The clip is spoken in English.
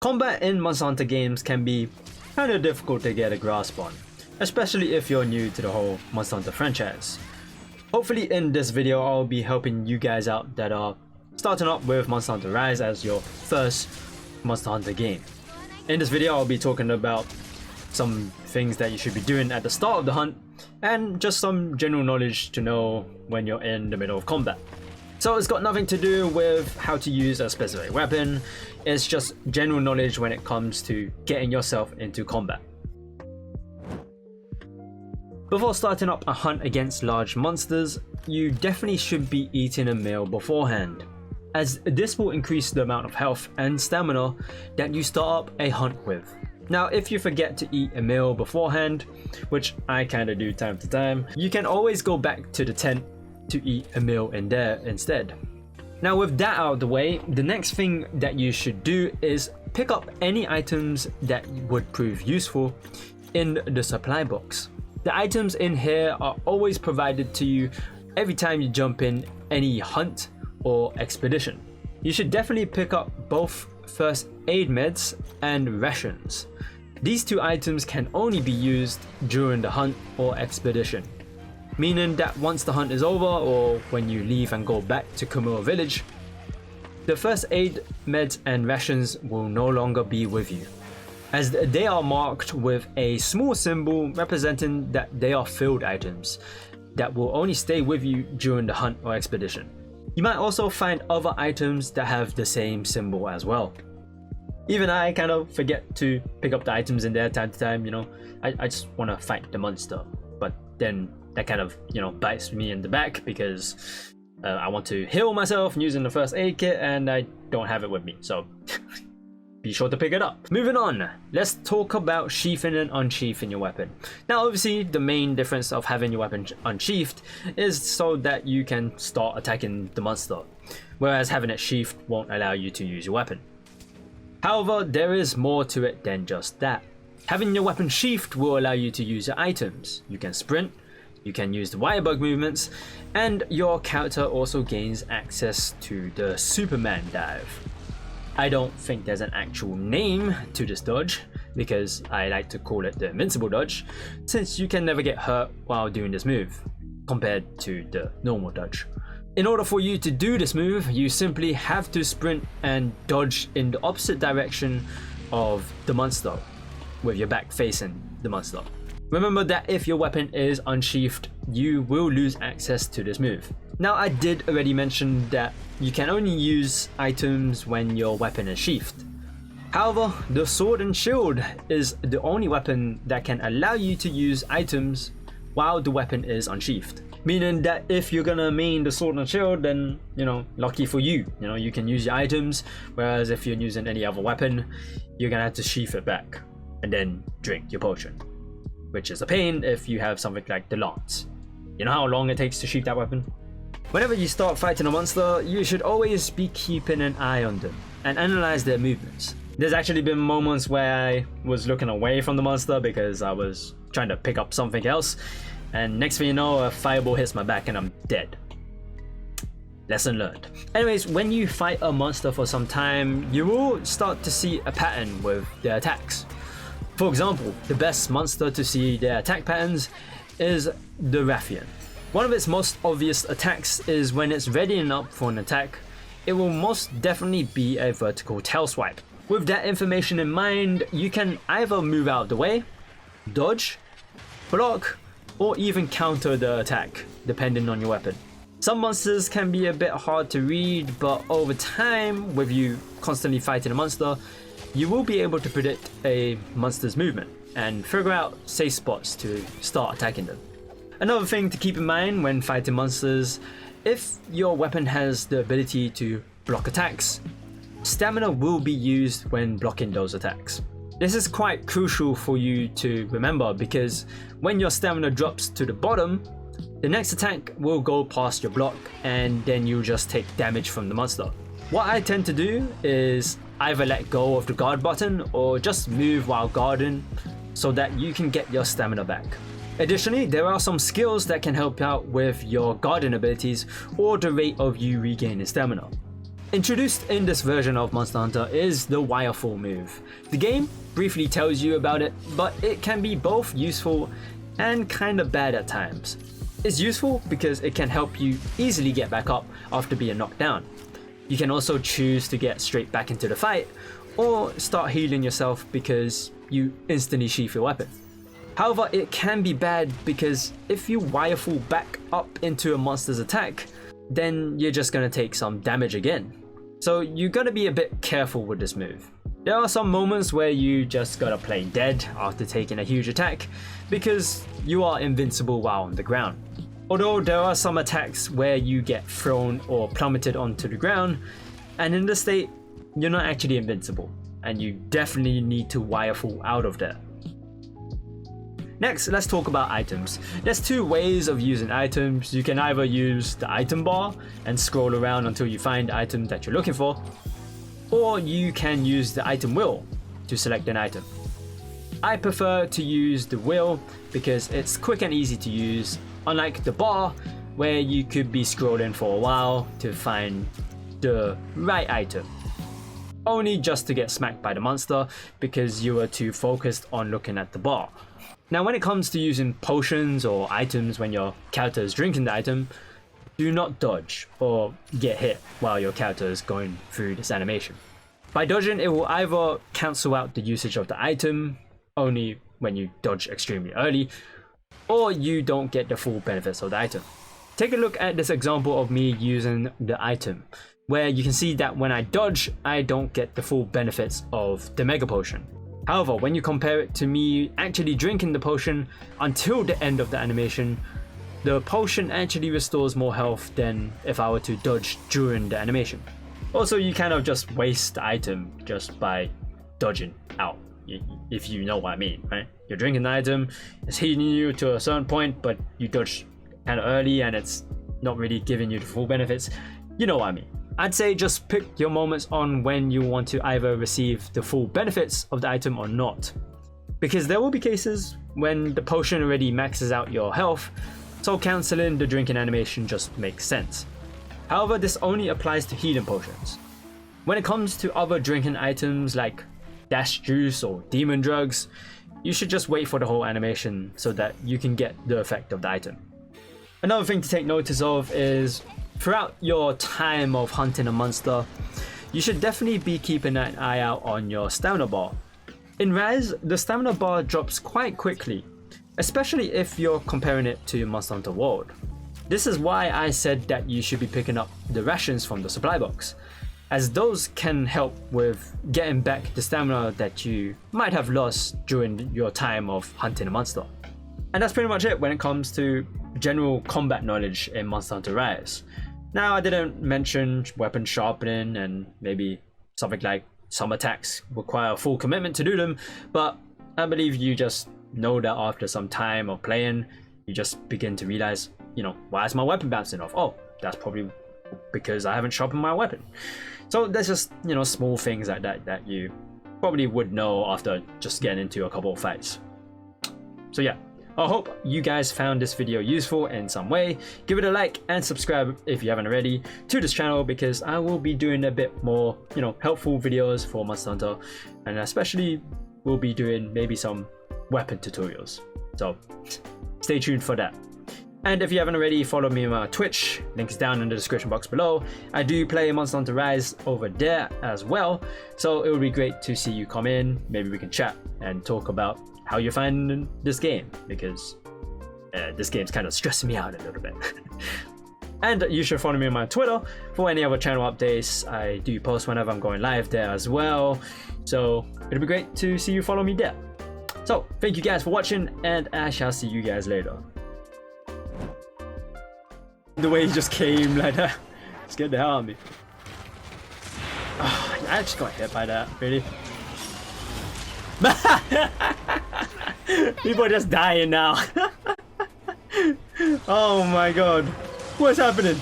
Combat in Monster Hunter games can be kinda difficult to get a grasp on, especially if you're new to the whole Monster Hunter franchise. Hopefully in this video I'll be helping you guys out that are starting up with Monster Hunter Rise as your first Monster Hunter game. In this video I'll be talking about some things that you should be doing at the start of the hunt and just some general knowledge to know when you're in the middle of combat. So it's got nothing to do with how to use a specific weapon, it's just general knowledge when it comes to getting yourself into combat. Before starting up a hunt against large monsters, you definitely should be eating a meal beforehand, as this will increase the amount of health and stamina that you start up a hunt with. Now if you forget to eat a meal beforehand, which I kinda do time to time, you can always go back to the tent to eat a meal in there instead. Now with that out of the way, the next thing that you should do is pick up any items that would prove useful in the supply box. The items in here are always provided to you every time you jump in any hunt or expedition. You should definitely pick up both first aid meds and rations. These two items can only be used during the hunt or expedition, meaning that once the hunt is over or when you leave and go back to Kamura village, the first aid meds and rations will no longer be with you, as they are marked with a small symbol representing that they are filled items that will only stay with you during the hunt or expedition. You might also find other items that have the same symbol as well. Even I kind of forget to pick up the items in there time to time, you know, I just want to fight the monster, but then that kind of, you know, bites me in the back because I want to heal myself using the first aid kit and I don't have it with me, so be sure to pick it up. Moving on, let's talk about sheathing and unsheathing your weapon. Now obviously the main difference of having your weapon unsheathed is so that you can start attacking the monster, whereas having it sheathed won't allow you to use your weapon. However, there is more to it than just that. Having your weapon sheathed will allow you to use your items. You can sprint, you can use the wirebug movements, and your character also gains access to the Superman dive. I don't think there's an actual name to this dodge, because I like to call it the invincible dodge, since you can never get hurt while doing this move, compared to the normal dodge. In order for you to do this move, you simply have to sprint and dodge in the opposite direction of the monster, with your back facing the monster. Remember that if your weapon is unsheathed, you will lose access to this move. Now I did already mention that you can only use items when your weapon is sheathed. However, the sword and shield is the only weapon that can allow you to use items while the weapon is unsheathed. Meaning that if you're gonna main the sword and shield, then, you know, lucky for you, you know, you can use your items, whereas if you're using any other weapon, you're gonna have to sheath it back and then drink your potion, which is a pain if you have something like the lance. You know how long it takes to sheath that weapon? Whenever you start fighting a monster, you should always be keeping an eye on them and analyze their movements. There's actually been moments where I was looking away from the monster because I was trying to pick up something else, and next thing you know, a fireball hits my back and I'm dead. Lesson learned. Anyways, when you fight a monster for some time, you will start to see a pattern with their attacks. For example, the best monster to see their attack patterns is the Rathian. One of its most obvious attacks is when it's readying up for an attack, it will most definitely be a vertical tail swipe. With that information in mind, you can either move out of the way, dodge, block, or even counter the attack, depending on your weapon. Some monsters can be a bit hard to read, but over time, with you constantly fighting a monster, you will be able to predict a monster's movement and figure out safe spots to start attacking them. Another thing to keep in mind when fighting monsters, if your weapon has the ability to block attacks, stamina will be used when blocking those attacks. This is quite crucial for you to remember because when your stamina drops to the bottom, the next attack will go past your block and then you'll just take damage from the monster. What I tend to do is either let go of the guard button or just move while guarding so that you can get your stamina back. Additionally, there are some skills that can help out with your guarding abilities or the rate of you regaining stamina. Introduced in this version of Monster Hunter is the Wirefall move. The game briefly tells you about it, but it can be both useful and kinda bad at times. It's useful because it can help you easily get back up after being knocked down. You can also choose to get straight back into the fight, or start healing yourself because you instantly sheath your weapon. However, it can be bad because if you Wirefall back up into a monster's attack, then you're just gonna take some damage again. So you gotta be a bit careful with this move. There are some moments where you just gotta play dead after taking a huge attack because you are invincible while on the ground. Although there are some attacks where you get thrown or plummeted onto the ground, and in this state, you're not actually invincible, and you definitely need to Wirefall out of there. Next, let's talk about items. There's two ways of using items. You can either use the item bar and scroll around until you find the item that you're looking for, or you can use the item wheel to select an item. I prefer to use the wheel because it's quick and easy to use, unlike the bar where you could be scrolling for a while to find the right item, only just to get smacked by the monster because you were too focused on looking at the bar. Now when it comes to using potions or items when your character is drinking the item, do not dodge or get hit while your character is going through this animation. By dodging, it will either cancel out the usage of the item, only when you dodge extremely early, or you don't get the full benefits of the item. Take a look at this example of me using the item, where you can see that when I dodge, I don't get the full benefits of the Mega Potion. However, when you compare it to me actually drinking the potion until the end of the animation, the potion actually restores more health than if I were to dodge during the animation. Also, you kind of just waste the item just by dodging out, if you know what I mean, right? You're drinking the item, it's healing you to a certain point, but you dodge kind of early and it's not really giving you the full benefits. You know what I mean. I'd say just pick your moments on when you want to either receive the full benefits of the item or not. Because there will be cases when the potion already maxes out your health, so cancelling the drinking animation just makes sense. However, this only applies to healing potions. When it comes to other drinking items like dash juice or demon drugs, you should just wait for the whole animation so that you can get the effect of the item. Another thing to take notice of is throughout your time of hunting a monster, you should definitely be keeping an eye out on your stamina bar. In Rise, the stamina bar drops quite quickly, especially if you're comparing it to Monster Hunter World. This is why I said that you should be picking up the rations from the supply box, as those can help with getting back the stamina that you might have lost during your time of hunting a monster. And that's pretty much it when it comes to general combat knowledge in Monster Hunter Rise. Now, I didn't mention weapon sharpening and maybe something like some attacks require full commitment to do them, but I believe you just know that after some time of playing, you just begin to realize, why is my weapon bouncing off? Oh, that's probably because I haven't sharpened my weapon. So there's just, small things like that you probably would know after just getting into a couple of fights. So yeah. I hope you guys found this video useful in some way. Give it a like and subscribe if you haven't already to this channel, because I will be doing a bit more, helpful videos for Monster Hunter, and especially we'll be doing maybe some weapon tutorials. So stay tuned for that. And if you haven't already, follow me on my Twitch, links down in the description box below. I do play Monster Hunter Rise over there as well, so it would be great to see you come in. Maybe we can chat and talk about how you're finding this game, because this game's kind of stressing me out a little bit. And you should follow me on my Twitter for any other channel updates. I do post whenever I'm going live there as well, so it'll be great to see you follow me there. So thank you guys for watching, and I shall see you guys later. The way he just came like that scared the hell out of me. Oh, I actually got hit by that, really. People are just dying now. Oh my god. What's happening?